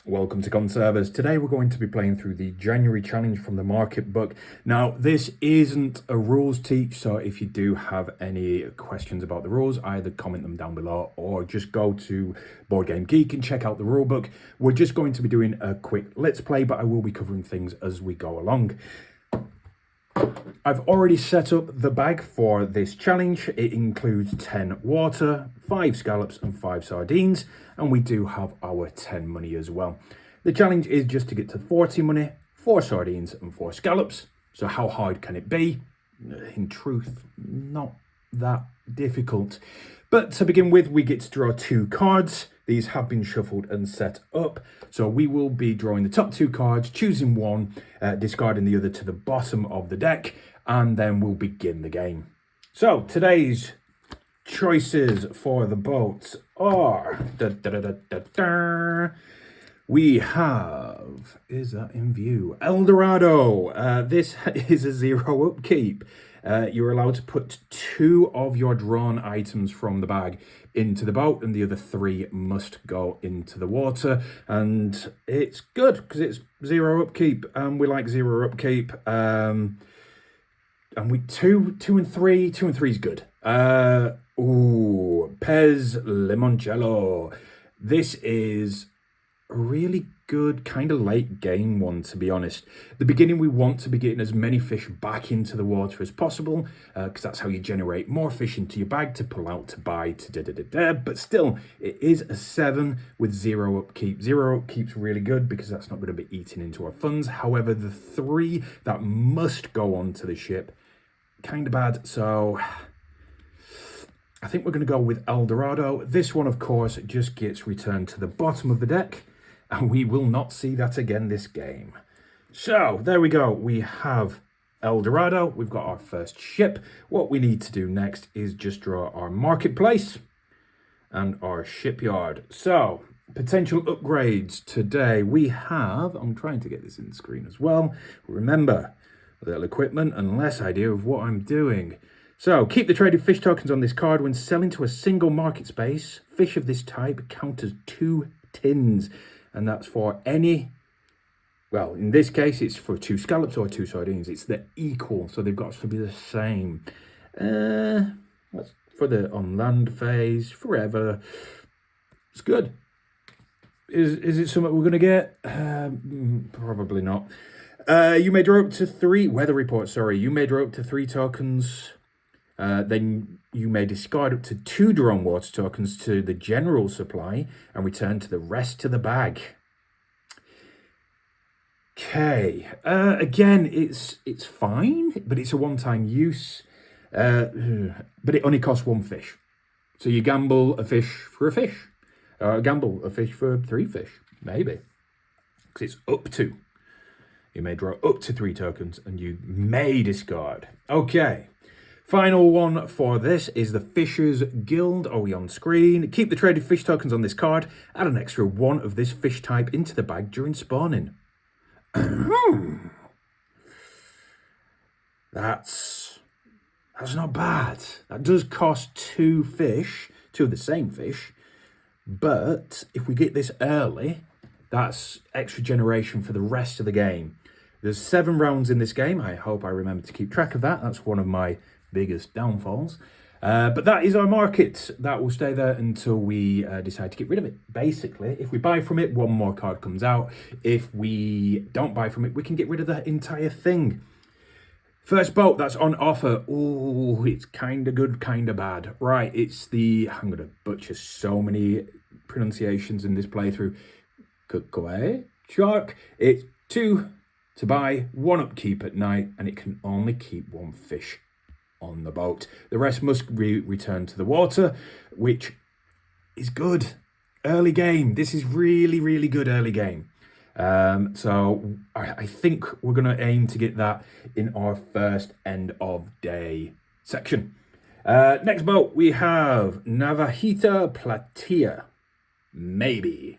Welcome to Conservas. Today we're going to be playing through the January challenge from the market book. Now, this isn't a rules teach, so if you do have any questions about the rules, either comment them down below or just go to Board Game Geek and check out the rule book. We're just going to be doing a quick let's play, but I will be covering things as we go along. I've already set up the bag for this challenge. It includes 10 water, 5 scallops and 5 sardines, and we do have our 10 money as well. The challenge is just to get to 40 money, 4 sardines and 4 scallops. So how hard can it be? In truth, not that difficult. But to begin with, we get to draw 2 cards. These have been shuffled and set up. So we will be drawing the top 2 cards, choosing one, discarding the other to the bottom of the deck, and then we'll begin the game. So today's choices for the boats are... We have... Is that in view? Eldorado. This is a 0 upkeep. You're allowed to put 2 of your drawn items from the bag into the boat, and the other 3 must go into the water. And it's good because it's 0 upkeep, and we like 0 upkeep. And we 2 and 3 is good. Pez Limoncello. This is a really good kind of late game one, to be honest. The beginning, we want to be getting as many fish back into the water as possible, because that's how you generate more fish into your bag to pull out to buy to but still, it is a 7 with 0 upkeep. 0 upkeep's really good because that's not going to be eaten into our funds. However, the 3 that must go onto the ship, kind of bad. So I think we're going to go with Eldorado. This one, of course, just gets returned to the bottom of the deck, and we will not see that again this game. So there we go. We have Eldorado. We've got our first ship. What we need to do next is just draw our marketplace and our shipyard. So potential upgrades today. We have, I'm trying to get this in the screen as well. Remember, little equipment and less idea of what I'm doing. So keep the traded fish tokens on this card. When selling to a single market space, fish of this type count as 2 tins. And that's for any, well, in this case, it's for 2 scallops or 2 sardines. It's the equal, so they've got to be the same. That's for the on land phase, forever. It's good. Is it something we're going to get? Probably not. You may draw up to 3, weather report, sorry. You may draw up to 3 tokens. Then you may discard up to 2 drawn water tokens to the general supply and return to the rest of the bag. Okay, again, it's fine, but it's a one-time use. But it only costs 1 fish. So you gamble a fish for a fish. Gamble a fish for 3 fish, maybe. Because it's up to. You may draw up to 3 tokens and you may discard. Okay. Final one for this is the Fishers Guild. Are we on screen? Keep the traded fish tokens on this card. Add an extra 1 of this fish type into the bag during spawning. That's not bad. That does cost 2 fish, 2 of the same fish. But if we get this early, that's extra generation for the rest of the game. There's 7 rounds in this game. I hope I remember to keep track of that. That's one of my biggest downfalls. But that is our market. That will stay there until we decide to get rid of it. Basically, if we buy from it, 1 more card comes out. If we don't buy from it, we can get rid of the entire thing. First boat that's on offer. Oh, it's kind of good, kind of bad. Right, it's the... I'm going to butcher so many pronunciations in this playthrough. Kukwe Shark. It's 2 to buy, 1 upkeep at night, and it can only keep 1 fish on the boat. The rest must return to the water, which is good. Early game. This is really, really good early game. So I think we're going to aim to get that in our first end of day section. Next boat, we have Navajita Platea. Maybe.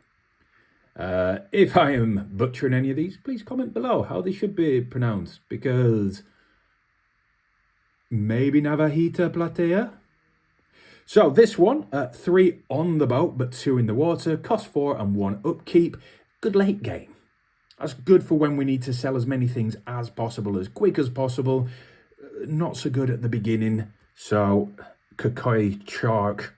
If I am butchering any of these, please comment below how they should be pronounced, because maybe Navajita Platea. So this one, 3 on the boat, but 2 in the water, cost 4 and 1 upkeep. good late game. That's good for when we need to sell as many things as possible, as quick as possible. Not so good at the beginning. So Kakoi Shark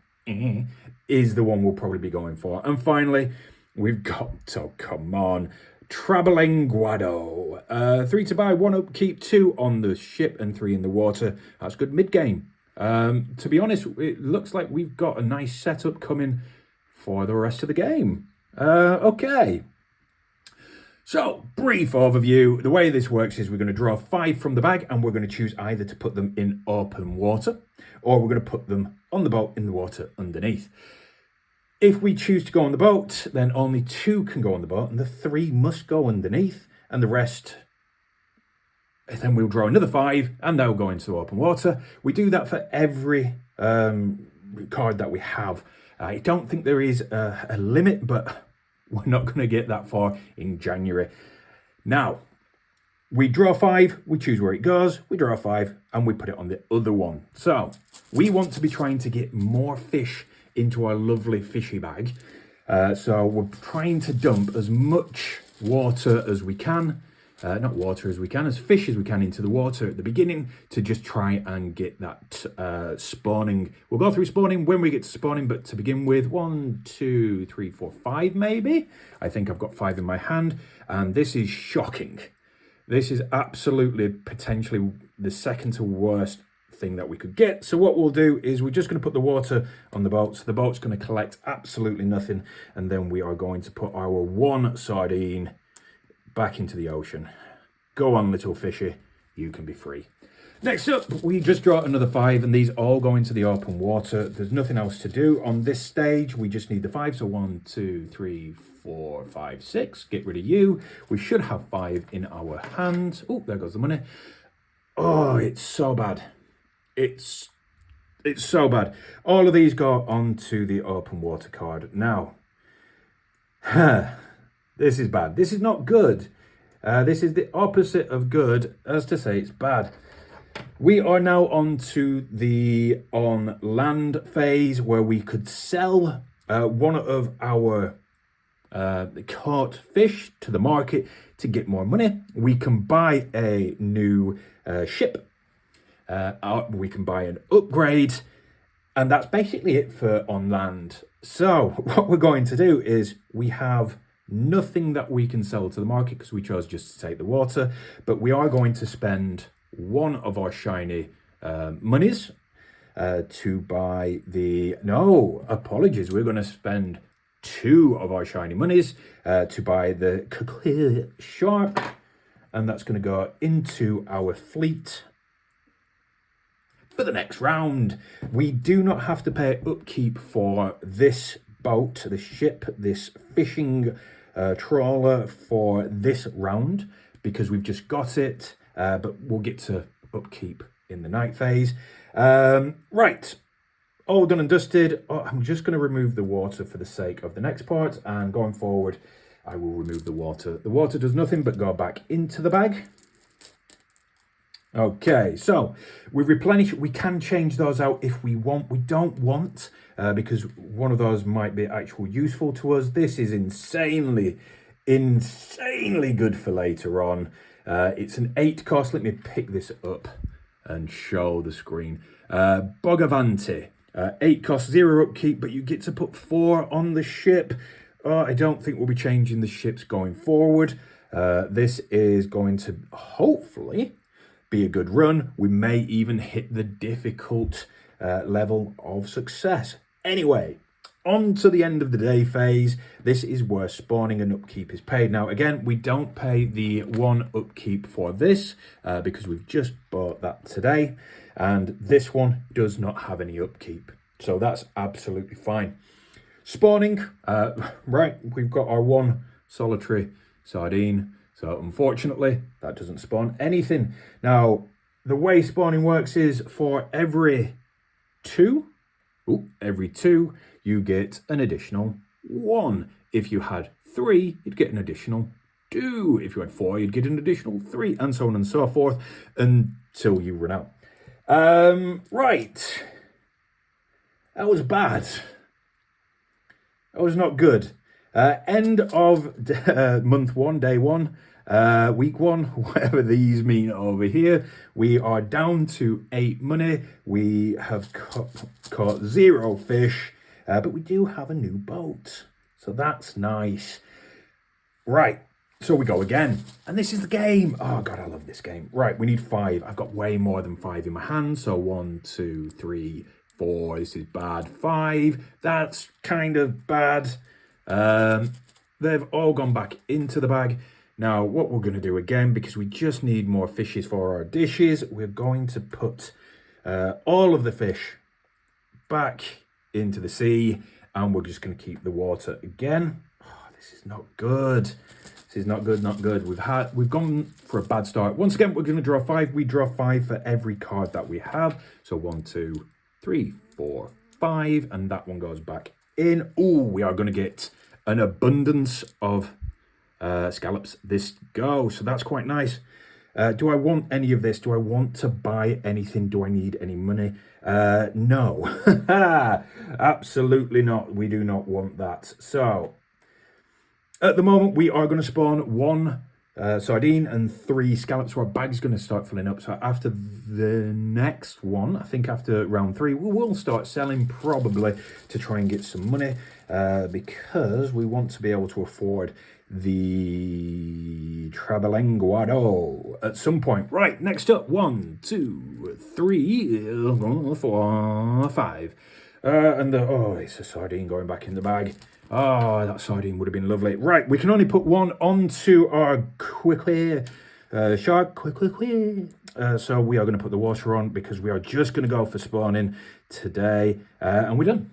is the one we'll probably be going for. And finally, we've got, oh come on, Trabalenguado. 3 to buy, 1 upkeep, 2 on the ship and 3 in the water. That's good mid-game. To be honest, it looks like we've got a nice setup coming for the rest of the game. Okay. So, brief overview. The way this works is we're going to draw 5 from the bag and we're going to choose either to put them in open water or we're going to put them on the boat in the water underneath. If we choose to go on the boat, then only 2 can go on the boat and the 3 must go underneath and the rest, then we'll draw another 5 and they'll go into open water. We do that for every card that we have. I don't think there is a limit, but we're not going to get that far in January. Now, we draw 5, we choose where it goes, we draw 5, and we put it on the other one. So, we want to be trying to get more fish into our lovely fishy bag. So, we're trying to dump as much water as we can, not water as we can, as fish as we can into the water at the beginning to just try and get that spawning. We'll go through spawning when we get to spawning, but to begin with, 1, 2, 3, 4, 5 maybe. I think I've got 5 in my hand, and this is shocking. This is absolutely potentially the second to worst thing that we could get. So what we'll do is we're just going to put the water on the boat. So the boat's going to collect absolutely nothing, and then we are going to put our 1 sardine back into the ocean. Go on, little fishy, you can be free. Next up, we just draw another 5 and these all go into the open water. There's nothing else to do on this stage. We just need the 5. So 1, 2, 3, 4, 5, 6. Get rid of you. We should have 5 in our hands. Oh, there goes the money. Oh, it's so bad. It's so bad. All of these go onto the open water card. Now, this is bad. This is not good. This is the opposite of good, as to say it's bad. We are now on to the on land phase where we could sell one of our caught fish to the market to get more money. We can buy a new ship. We can buy an upgrade. And that's basically it for on land. So what we're going to do is we have nothing that we can sell to the market because we chose just to take the water, but we are going to spend 1 of our shiny monies to buy the, no, apologies, we're going to spend 2 of our shiny monies to buy the clear shark, and that's going to go into our fleet for the next round. We do not have to pay upkeep for this boat, this ship, this fishing trawler for this round because we've just got it, but we'll get to upkeep in the night phase. Right, all done and dusted. I'm just going to remove the water for the sake of the next part, and going forward I will remove the water. The water does nothing but go back into the bag. Okay, so we replenish. We can change those out if we want. We don't want because one of those might be actually useful to us. This is insanely good for later on. It's an 8 cost. Let me pick this up and show the screen. Bogavante, 8 cost, 0 upkeep, but you get to put 4 on the ship. I don't think we'll be changing the ships going forward. This is going to hopefully be a good run. We may even hit the difficult level of success. Anyway, on to the end of the day phase. This is where spawning and upkeep is paid. Now, again, we don't pay the 1 upkeep for this because we've just bought that today. And this one does not have any upkeep. So that's absolutely fine. Spawning, right, we've got our 1 solitary sardine. So unfortunately, that doesn't spawn anything. Now, the way spawning works is for every 2, you get an additional 1. If you had 3, you'd get an additional 2. If you had 4, you'd get an additional 3, and so on and so forth until you run out. Right. That was bad. That was not good. End of month one, day one, week one, whatever these mean over here. We are down to 8 money. We have caught 0 fish, but we do have a new boat. So that's nice. Right, so we go again. And this is the game. Oh, God, I love this game. Right, we need 5. I've got way more than 5 in my hand. So 1, 2, 3, 4. This is bad. 5. That's kind of bad. They've all gone back into the bag. Now, what we're going to do again, because we just need more fishes for our dishes, we're going to put all of the fish back into the sea, and we're just going to keep the water again. Oh, this is not good. This is not good, not good. We've gone for a bad start. Once again, we're going to draw 5. We draw 5 for every card that we have. So 1, 2, 3, 4, 5, and that one goes back in. Oh, we are going to get an abundance of scallops this go. So that's quite nice. Do I want any of this? Do I want to buy anything? Do I need any money? No, absolutely not. We do not want that. So at the moment, we are going to spawn 1 sardine and 3 scallops. So our bag's going to start filling up. So after the next one, I think after round 3, we will start selling probably to try and get some money because we want to be able to afford the Trabalenguado at some point. Right, next up, 1, 2, 3, 4, 5. And it's a sardine going back in the bag. Oh, that sardine would have been lovely. Right, we can only put 1 onto our shark. So we are going to put the water on because we are just going to go for spawning today. And we're done.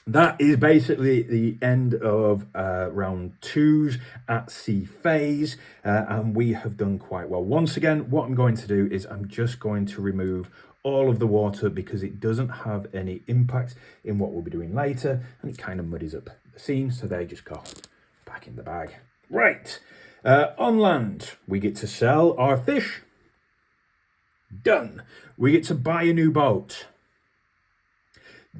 That is basically the end of round 2's at sea phase. And we have done quite well. Once again, what I'm going to do is I'm just going to remove all of the water because it doesn't have any impact in what we'll be doing later, and it kind of muddies up the scene, so they just go back in the bag. Right, on land, we get to sell our fish. Done. We get to buy a new boat.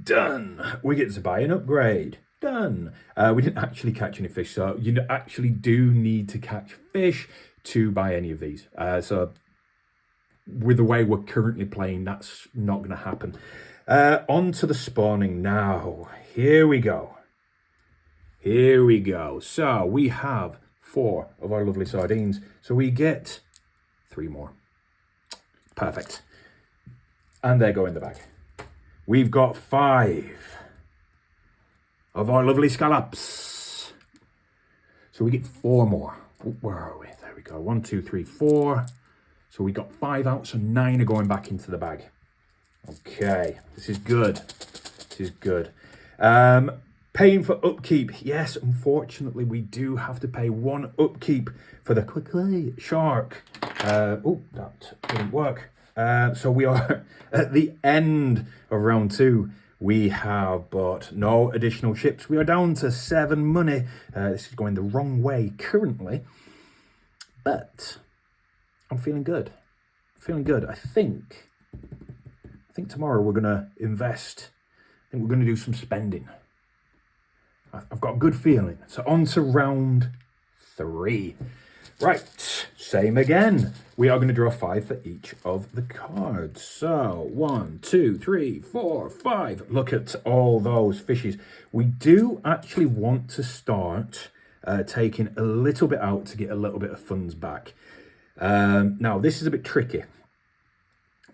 Done. We get to buy an upgrade. Done. We didn't actually catch any fish, so you actually do need to catch fish to buy any of these. So with the way we're currently playing, that's not going to happen. On to the spawning now. Here we go. Here we go. So we have 4 of our lovely sardines. So we get 3 more. Perfect. And they go in the bag. We've got 5 of our lovely scallops. So we get 4 more. Where are we? There we go. 1, 2, 3, 4. So we got 5 out, so 9 are going back into the bag. Okay, this is good. This is good. Paying for upkeep. Yes, unfortunately, we do have to pay 1 upkeep for the quickly shark. That didn't work. So we are at the end of round 2. We have bought no additional ships. We are down to 7 money. This is going the wrong way currently, but I'm feeling good. Feeling good. I think tomorrow we're gonna invest. I think we're gonna do some spending. I've got a good feeling. So on to round 3. Right, same again. We are going to draw 5 for each of the cards. So 1, 2, 3, 4, 5. Look at all those fishes. We do actually want to start taking a little bit out to get a little bit of funds back. Now, this is a bit tricky.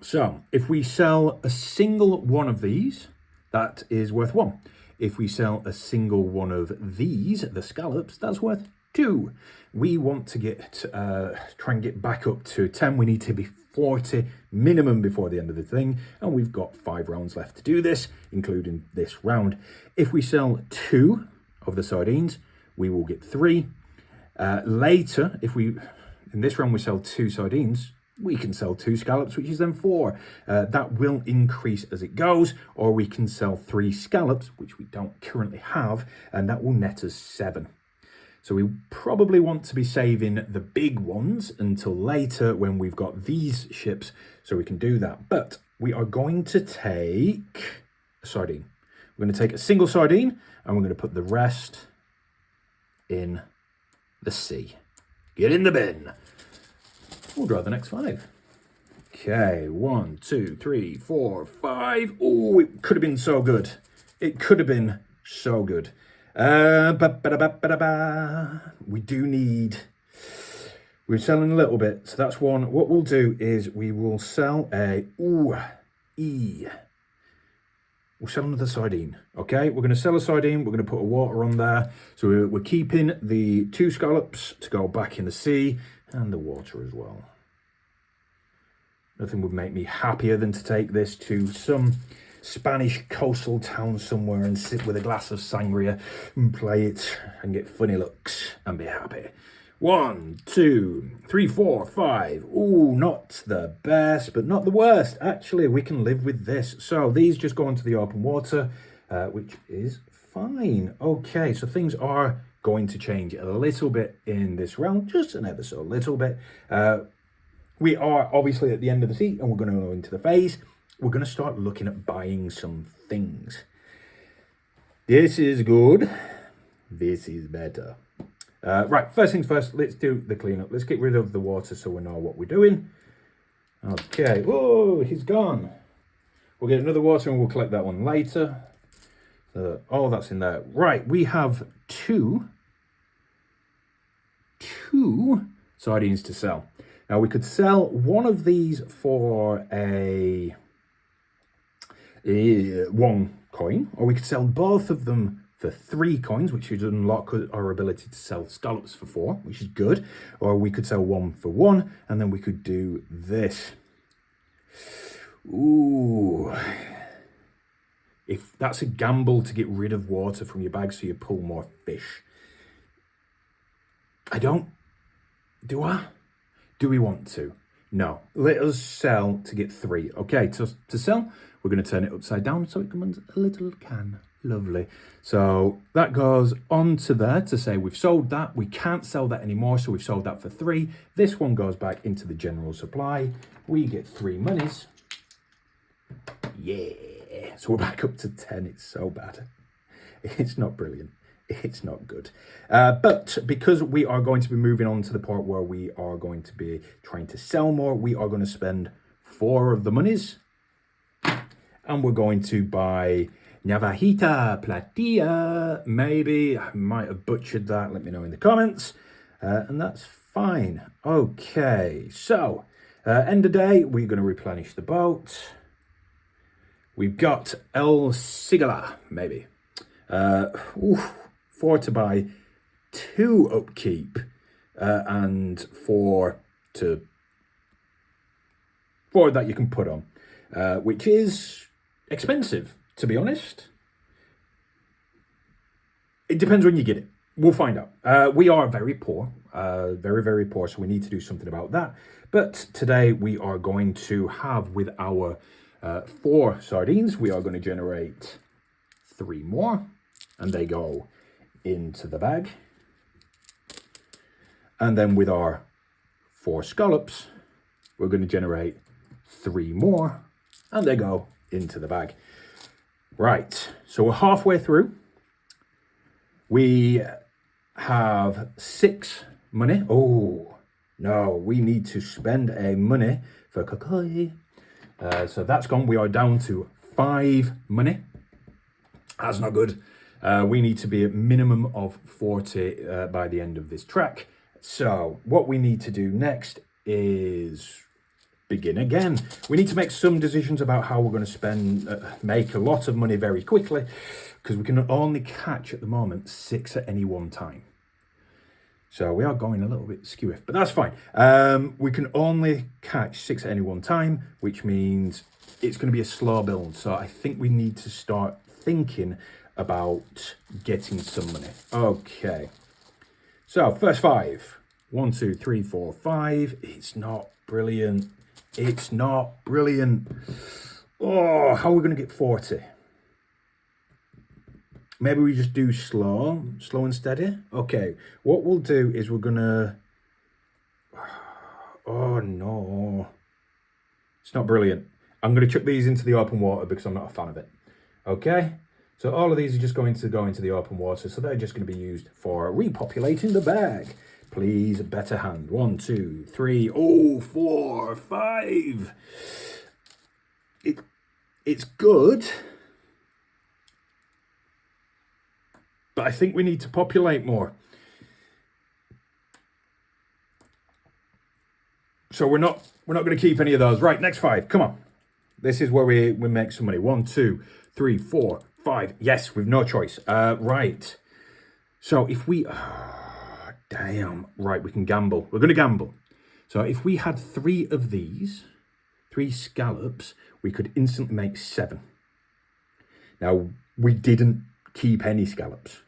So if we sell a single one of these, that is worth 1. If we sell a single one of these, the scallops, that's worth 2. We want to try and get back up to 10. We need to be 40 minimum before the end of the thing. And we've got 5 rounds left to do this, including this round. If we sell 2 of the sardines, we will get 3. Later, in this round we sell 2 sardines, we can sell 2 scallops, which is then 4. That will increase as it goes, or we can sell 3 scallops, which we don't currently have, and that will net us 7. So we probably want to be saving the big ones until later when we've got these ships, so we can do that. But we are going to take a sardine. We're going to take a single sardine, and we're going to put the rest in the sea. Get in the bin. We'll draw the next 5. Okay, 1, 2, 3, 4, 5. Oh, it could have been so good. It could have been so good. We do need... We're selling a little bit, so that's one. What we'll do is we will sell a... We'll sell another sardine, okay? We're going to sell a sardine. We're going to put a water on there. So we're keeping the 2 scallops to go back in the sea and the water as well. Nothing would make me happier than to take this to some Spanish coastal town somewhere and sit with a glass of sangria and play it and get funny looks and be happy. 1, 2, 3, 4, 5. Ooh, not the best, but not the worst. Actually, we can live with this. So these just go into the open water, which is fine. Okay, so things are going to change a little bit in this round, just an ever so little bit. We are obviously at the end of the sea, and we're going to go into the phase. We're going to start looking at buying some things. This is good. This is better. Right, first things first, let's do the cleanup. Let's get rid of the water so we know what we're doing. Okay, whoa, he's gone. We'll get another water and we'll collect that one later. Oh, that's in there. Right, we have two sardines to sell. Now, we could sell one of these for a 1 coin, or we could sell both of them for 3 coins, which would unlock our ability to sell scallops for 4, which is good. Or we could sell 1 for 1, and then we could do this. Ooh. If that's a gamble to get rid of water from your bag so you pull more fish. Do I? Do we want to? No. Let us sell to get 3. Okay, to sell, we're going to turn it upside down so it becomes a little can. Lovely. So that goes onto there to say we've sold that. We can't sell that anymore, so we've sold that for 3. This one goes back into the general supply. We get 3 monies. Yeah. So we're back up to 10. It's so bad. It's not brilliant. It's not good. But because we are going to be moving on to the part where we are going to be trying to sell more, we are going to spend 4 of the monies. And we're going to buy Navajita Platilla, maybe. I might have butchered that. Let me know in the comments. And that's fine. Okay, so end of day, we're going to replenish the boat. We've got El Sigala, maybe. 4 to buy, 2 upkeep, and 4 that you can put on, which is expensive, to be honest. It depends when you get it. We'll find out. We are very poor, very, very poor, so we need to do something about that. But today we are going to have, with our 4 sardines, we are going to generate 3 more, and they go into the bag. And then with our 4 scallops, we're going to generate 3 more, and they go into the bag. Right, so we're halfway through. We have 6 money. Oh, no, we need to spend a money for kakoi. So that's gone. We are down to 5 money. That's not good. We need to be at minimum of 40 by the end of this track. So what we need to do next is begin again. We need to make some decisions about how we're going to make a lot of money very quickly, because we can only catch at the moment 6 at any one time. So we are going a little bit skewiff, but that's fine. We can only catch 6 at any one time, which means it's going to be a slow build. So I think we need to start thinking about getting some money. Okay. So first 5. 1, 2, 3, 4, 5. It's not brilliant. It's not brilliant. Oh, how are we going to get 40? Maybe we just do slow and steady. Okay, what we'll do is we're going to... Oh, no. It's not brilliant. I'm going to chuck these into the open water because I'm not a fan of it. Okay, So all of these are just going to go into the open water. So they're just going to be used for repopulating the bag. Please, better hand. 1, 2, 3, oh, 4, 5. It's good. But I think we need to populate more. So we're not going to keep any of those. Right, next 5. Come on. This is where we make some money. 1, 2, 3, 4, 5. Yes, we've no choice. Right. So if we... Oh, damn. Right, we can gamble. We're going to gamble. So if we had 3 of these, 3 scallops, we could instantly make 7. Now, we didn't keep any scallops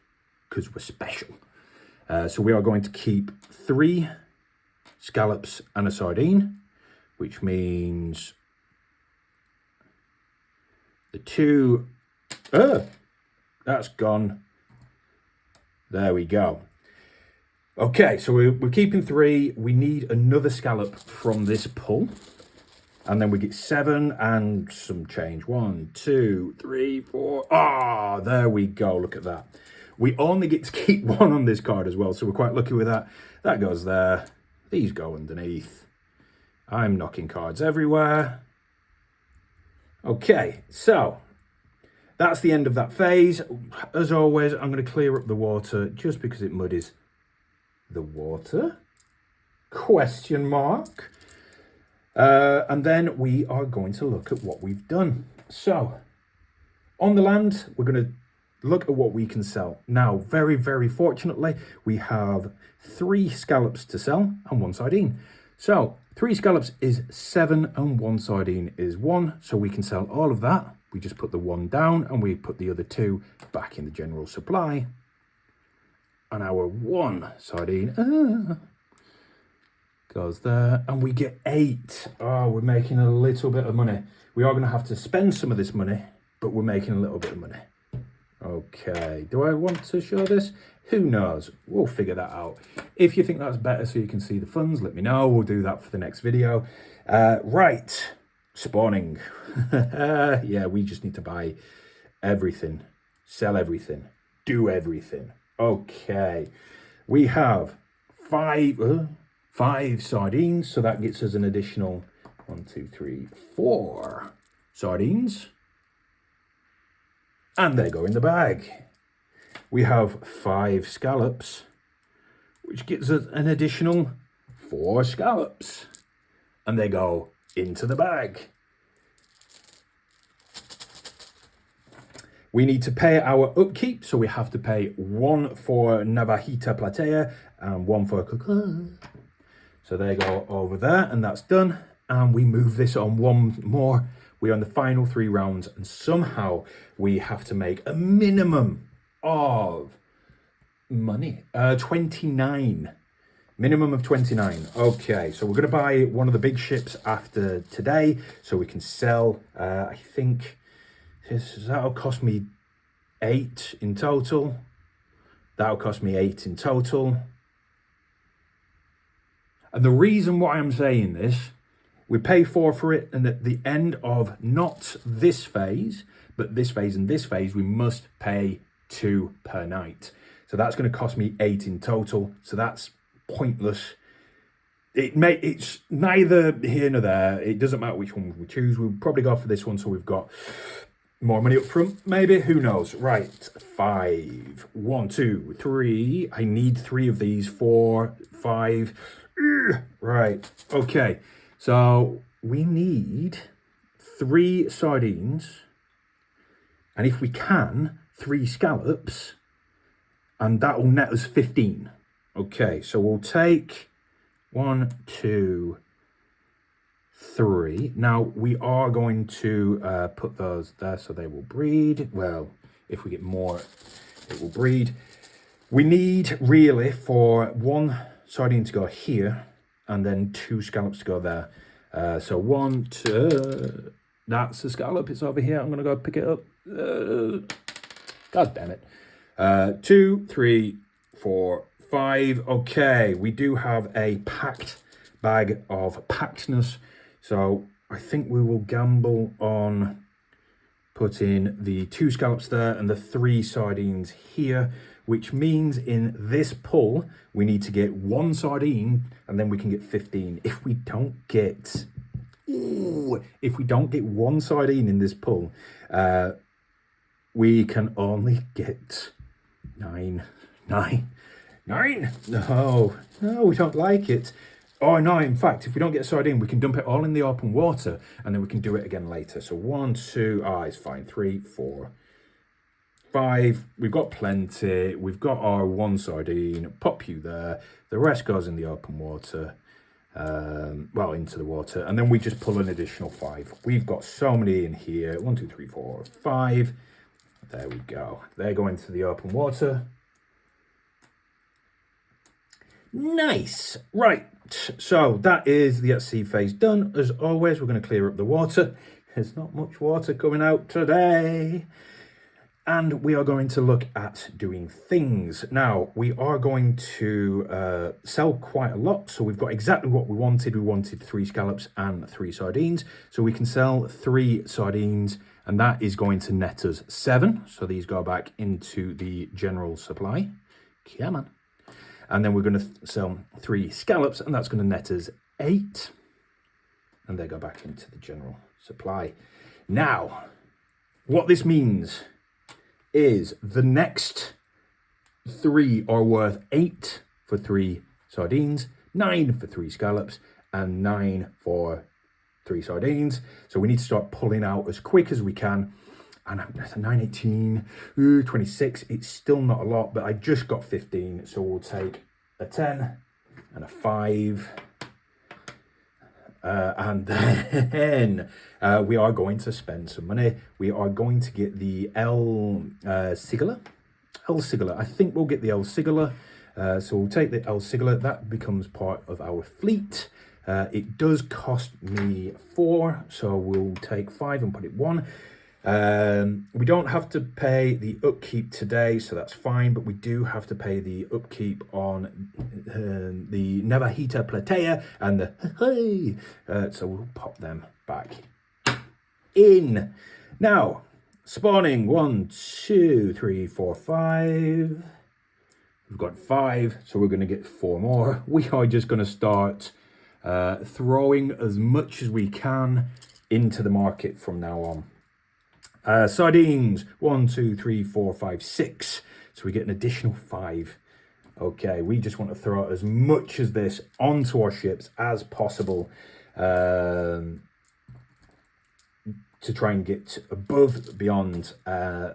because we're special. So we are going to keep 3 scallops and a sardine, which means the 2, that's gone. There we go. Okay, so we're keeping 3. We need another scallop from this pull. And then we get 7 and some change. 1, 2, 3, 4. Ah, there we go. Look at that. We only get to keep 1 on this card as well, so we're quite lucky with that. That goes there. These go underneath. I'm knocking cards everywhere. Okay, so that's the end of that phase. As always, I'm going to clear up the water just because it muddies the water. Question mark. And then we are going to look at what we've done. So, on the land, we're going to look at what we can sell. Now, very, very fortunately, we have 3 scallops to sell and 1 sardine. So, 3 scallops is 7 and 1 sardine is 1. So we can sell all of that. We just put the 1 down and we put the other 2 back in the general supply. And our 1 sardine goes there, and we get 8. Oh, we're making a little bit of money. We are going to have to spend some of this money, but we're making a little bit of money. Okay, do I want to show this? Who knows? We'll figure that out. If you think that's better so you can see the funds, let me know. We'll do that for the next video. Right, spawning. Yeah, we just need to buy everything, sell everything, do everything. Okay, we have 5 sardines, so that gets us an additional 1, 2, 3, 4 sardines. And they go in the bag. We have 5 scallops, which gives us an additional 4 scallops. And they go into the bag. We need to pay our upkeep, so we have to pay 1 for Navajita Platea and 1 for Cocoa. So they go over there, and that's done. And we move this on 1 more. We're on the final 3 rounds, and somehow we have to make a minimum of money. 29. Minimum of 29. Okay, so we're going to buy one of the big ships after today, so we can sell, I think, that'll cost me 8 in total. That'll cost me 8 in total. And the reason why I'm saying this, we pay 4 for it, and at the end of not this phase, but this phase and this phase, we must pay 2 per night. So that's going to cost me 8 in total. So that's pointless. It's neither here nor there. It doesn't matter which one we choose. We'll probably go for this one, so we've got more money up front, maybe. Who knows? Right, 5. 1, 2, 3. I need 3 of these. 4, 5. Right, okay. So we need 3 sardines, and if we can, 3 scallops, and that will net us 15. Okay, so we'll take 1, 2, 3. Now we are going to put those there so they will breed. Well, if we get more, it will breed. We need really for 1 sardine to go here, and then 2 scallops to go there. So 1, 2, that's a scallop, it's over here. I'm gonna go pick it up. God damn it. 2, 3, 4, 5. Okay, we do have a packed bag of packedness. So I think we will gamble on put in the 2 scallops there and the 3 sardines here, which means in this pull, we need to get 1 sardine and then we can get 15. If we don't get, if we don't get 1 sardine in this pull, we can only get 9. No, we don't like it. Oh no, in fact, if we don't get a sardine, we can dump it all in the open water and then we can do it again later. So 1, 2, it's fine. 3, 4, 5. We've got plenty. We've got our 1 sardine. Pop you there. The rest goes in the open water. Well, into the water. And then we just pull an additional 5. We've got so many in here. 1, 2, 3, 4, 5. There we go. They go into the open water. Nice. Right. So that is the at-sea phase done. As always, we're going to clear up the water. There's not much water coming out today. And we are going to look at doing things. Now, we are going to sell quite a lot. So we've got exactly what we wanted. We wanted 3 scallops and 3 sardines. So we can sell 3 sardines, and that is going to net us 7. So these go back into the general supply. Come on. And then we're going to sell 3 scallops, and that's going to net us 8. And they go back into the general supply. Now, what this means is the next 3 are worth 8 for 3 sardines, 9 for 3 scallops, and 9 for 3 sardines. So we need to start pulling out as quick as we can. And that's a 9, 18, 26. It's still not a lot, but I just got 15. So we'll take a 10 and a 5. And then we are going to spend some money. We are going to get the El Sigala. I think we'll get the El Sigala. So we'll take the El Sigala. That becomes part of our fleet. It does cost me 4. So we'll take 5 and put it 1. We don't have to pay the upkeep today, so that's fine, but we do have to pay the upkeep on the Navajita Platea and the so we'll pop them back in. Now, spawning 1, 2, 3, 4, 5. We've got 5, so we're going to get 4 more. We are just going to start throwing as much as we can into the market from now on. Sardines, 1, 2, 3, 4, 5, 6. So we get an additional 5. Okay, we just want to throw as much as this onto our ships as possible to try and get above, beyond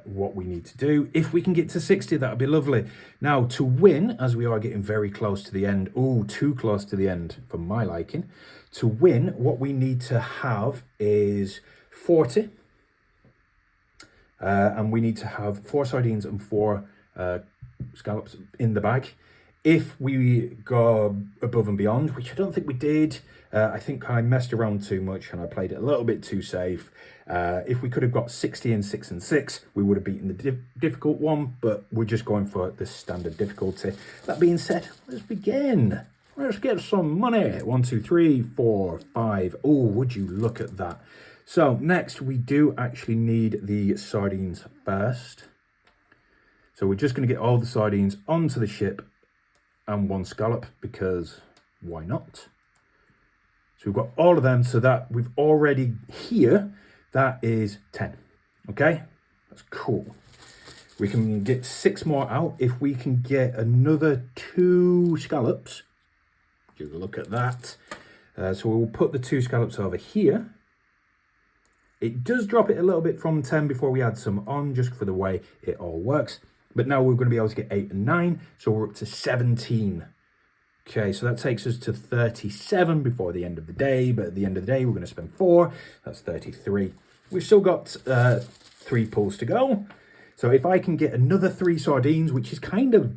what we need to do. If we can get to 60, that would be lovely. Now, to win, as we are getting very close to the end, too close to the end for my liking. To win, what we need to have is 40. And we need to have 4 sardines and 4 scallops in the bag. If we go above and beyond, which I don't think we did, I think I messed around too much and I played it a little bit too safe. If we could have got 60 and 6 and 6, we would have beaten the difficult one, but we're just going for the standard difficulty. That being said, let's begin. Let's get some money. 1, 2, 3, 4, 5. Oh, would you look at that? So next we do actually need the sardines first. So we're just going to get all the sardines onto the ship and 1 scallop, because why not? So we've got all of them, so that we've already here, that is 10. Okay, that's cool. We can get 6 more out. If we can get another 2 scallops, just look at that. So we'll put the 2 scallops over here. It does drop it a little bit from 10 before we add some on, just for the way it all works. But now we're going to be able to get 8 and 9, so we're up to 17. Okay, so that takes us to 37 before the end of the day, but at the end of the day, we're going to spend 4. That's 33. We've still got 3 pulls to go. So if I can get another 3 sardines, which is kind of...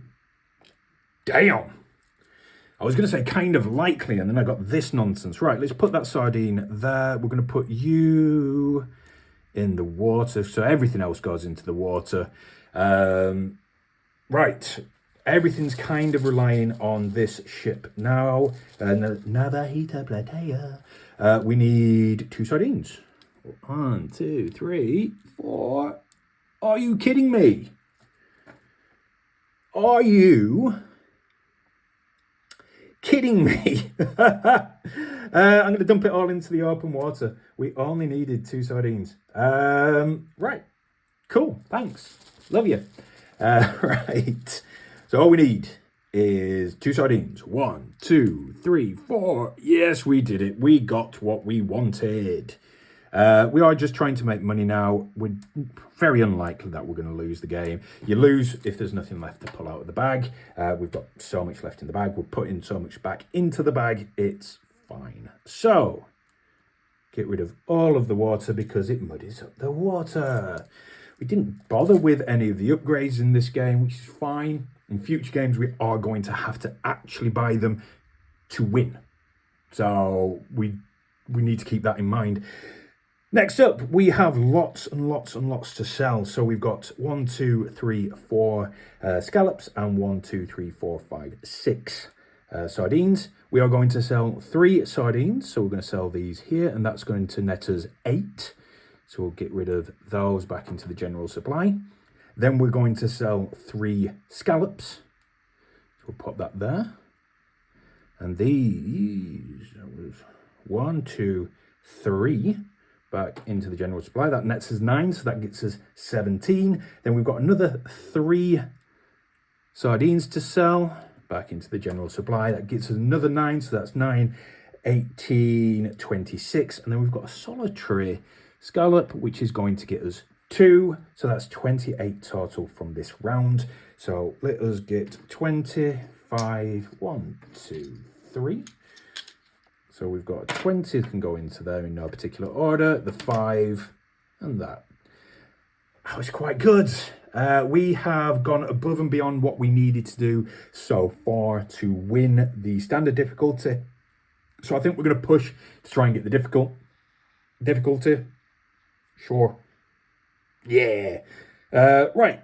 Damn! I was going to say kind of likely, and then I got this nonsense. Right, let's put that sardine there. We're going to put you in the water, so everything else goes into the water. Right, everything's kind of relying on this ship now. Navajita Platea. We need 2 sardines. 1, 2, 3, 4. Are you kidding me? Are you kidding me? I'm going to dump it all into the open water. We only needed 2 sardines. Right. Cool. Thanks. Love you. Right. So all we need is 2 sardines. 1, 2, 3, 4. Yes, we did it. We got what we wanted. We are just trying to make money now. We're very unlikely that we're going to lose the game. You lose if there's nothing left to pull out of the bag. We've got so much left in the bag. We're putting so much back into the bag. It's fine. So, get rid of all of the water because it muddies up the water. We didn't bother with any of the upgrades in this game, which is fine. In future games, we are going to have to actually buy them to win. So, we need to keep that in mind. Next up, we have lots and lots and lots to sell. So we've got 1, 2, 3, 4 scallops and 1, 2, 3, 4, 5, 6 sardines. We are going to sell 3 sardines. So we're going to sell these here, and that's going to net us 8. So we'll get rid of those back into the general supply. Then we're going to sell 3 scallops. So we'll pop that there. And these, 1, 2, 3. Back into the general supply. That nets us 9, so that gets us 17. Then we've got another 3 sardines to sell. Back into the general supply. That gets us another 9, so that's 9, 18, 26. And then we've got a solitary scallop, which is going to get us 2. So that's 28 total from this round. So let us get 25. 1, 2, 3. So we've got 20 can go into there in no particular order, the 5 and that. That was quite good. We have gone above and beyond what we needed to do so far to win the standard difficulty. So I think we're going to push to try and get the difficulty. Sure. Yeah. Right.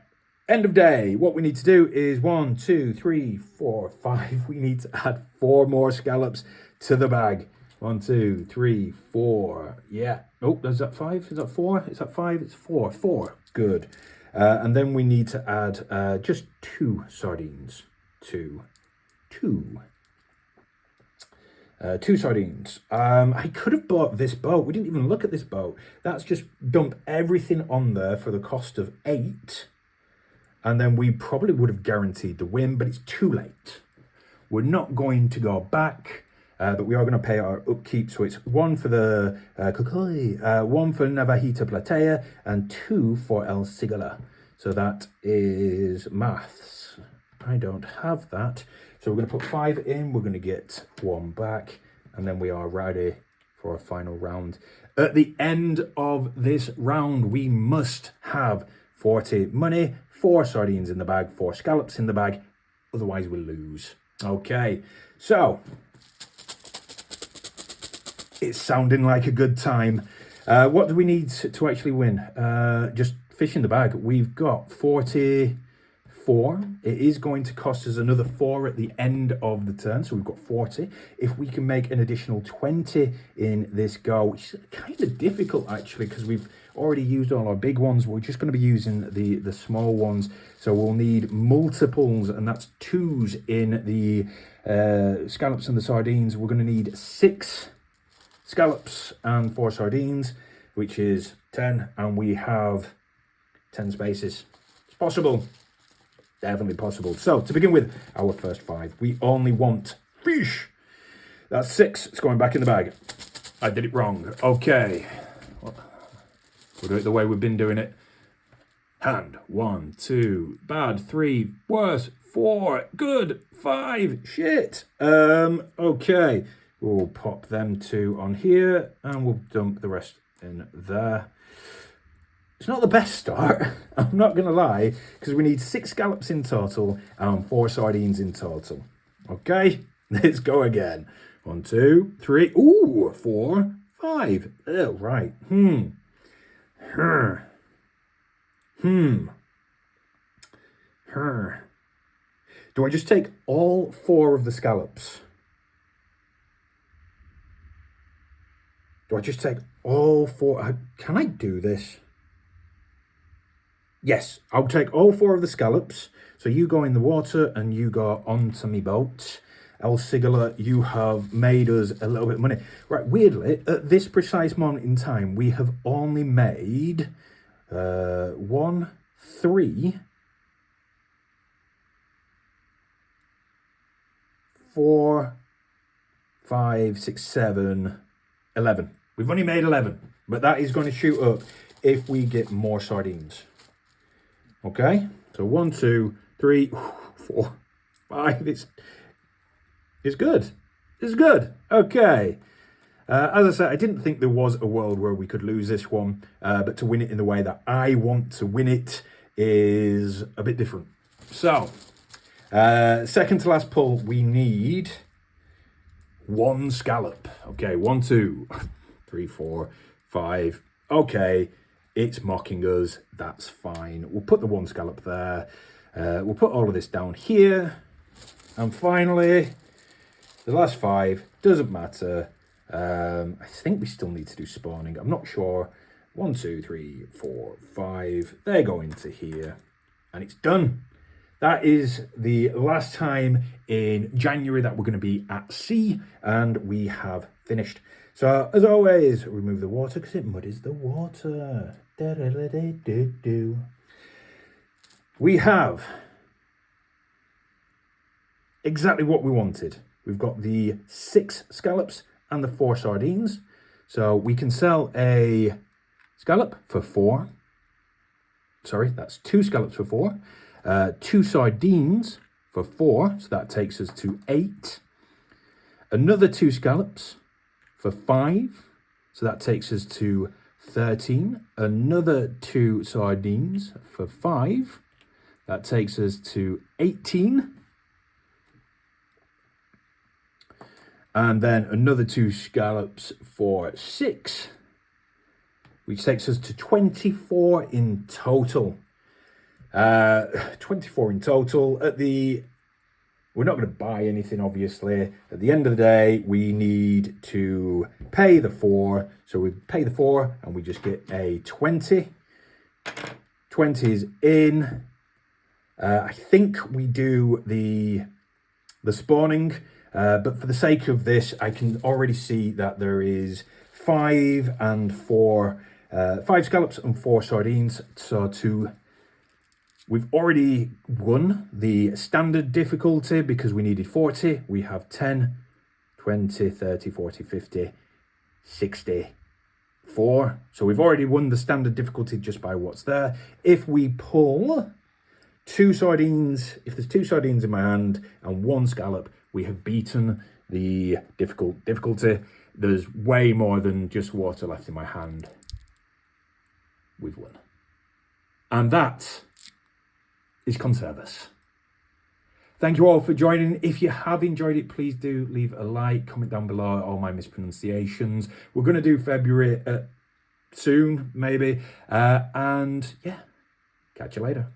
End of day. What we need to do is 1, 2, 3, 4, 5. We need to add 4 more scallops to the bag. 1, 2, 3, 4. Yeah. Oh, is that 5? Is that 4? Is that 5? It's 4. 4. Good. And then we need to add just 2 sardines. 2 sardines. I could have bought this boat. We didn't even look at this boat. That's just dump everything on there for the cost of 8. And then we probably would have guaranteed the win, but it's too late. We're not going to go back, but we are going to pay our upkeep. So it's 1 for the 1 for Navajita Platea, and 2 for El Sigala. So that is maths. I don't have that. So we're going to put 5 in. We're going to get 1 back, and then we are ready for a final round. At the end of this round, we must have 40 money, 4 sardines in the bag, 4 scallops in the bag, otherwise we'll lose. Okay, so it's sounding like a good time. What do we need to actually win? Just fish in the bag. We've got 44. It is going to cost us another 4 at the end of the turn, so we've got 40. If we can make an additional 20 in this go, which is kind of difficult actually, because we've already used all our big ones. We're just going to be using the small ones, so we'll need multiples, and that's 2s in the scallops and the sardines. We're going to need 6 scallops and 4 sardines, which is 10, and we have 10 spaces. It's possible. Definitely possible. So to begin with, our first 5, we only want fish. That's 6. It's going back in the bag. I did it wrong. Okay. We'll do it the way we've been doing it. Hand. 1, 2. Bad. 3. Worse. 4. Good. 5. Shit. Okay. We'll pop them 2 on here, and we'll dump the rest in there. It's not the best start, I'm not going to lie, because we need 6 scallops in total and 4 sardines in total. Okay, let's go again. 1, 2, 3, ooh, 4, 5. Oh, right. Do I just take all 4 of the scallops? Do I just take all four. Can I do this? Yes, I'll take all four of the scallops. So you go in the water and you go onto me boat. El Sigala, you have made us a little bit of money. Right, weirdly, at this precise moment in time, we have only made 1, 3, 4, 5, 6, 7, 11. We've only made 11, but that is going to shoot up if we get more sardines. Okay, so 1, 2, 3, 4, 5. It's good. It's good. Okay. As I said, I didn't think there was a world where we could lose this one, but to win it in the way that I want to win it is a bit different. So, second to last pull, we need 1 scallop. Okay, 1, 2, 3, 4, 5. Okay, it's mocking us. That's fine. We'll put the 1 scallop there. We'll put all of this down here. And finally, the last 5, doesn't matter. I think we still need to do spawning. I'm not sure. 1, 2, 3, 4, 5. They go into here. And it's done. That is the last time in January that we're going to be at sea. And we have finished. So, as always, remove the water because it muddies the water. We have exactly what we wanted. We've got the 6 scallops and the 4 sardines. So we can sell a scallop for 4. Sorry, that's 2 scallops for 4. 2 sardines for 4. So that takes us to 8. Another 2 scallops for 5. So that takes us to 13. Another 2 sardines for 5. That takes us to 18. And then another 2 scallops for 6, which takes us to 24 in total. 24 in total. We're not going to buy anything, obviously. At the end of the day, we need to pay the 4. So we pay the 4 and we just get a 20. 20 is in. I think we do the spawning. But for the sake of this, I can already see that there is 5 scallops and 4 sardines. So we've already won the standard difficulty because we needed 40. We have 10, 20, 30, 40, 50, 60, 4. So we've already won the standard difficulty just by what's there. If we pull 2 sardines, if there's 2 sardines in my hand and 1 scallop, we have beaten the difficulty. There's way more than just water left in my hand. We've won. And that is Conservas. Thank you all for joining. If you have enjoyed it, please do leave a like, comment down below all my mispronunciations. We're going to do February soon, maybe. And yeah, catch you later.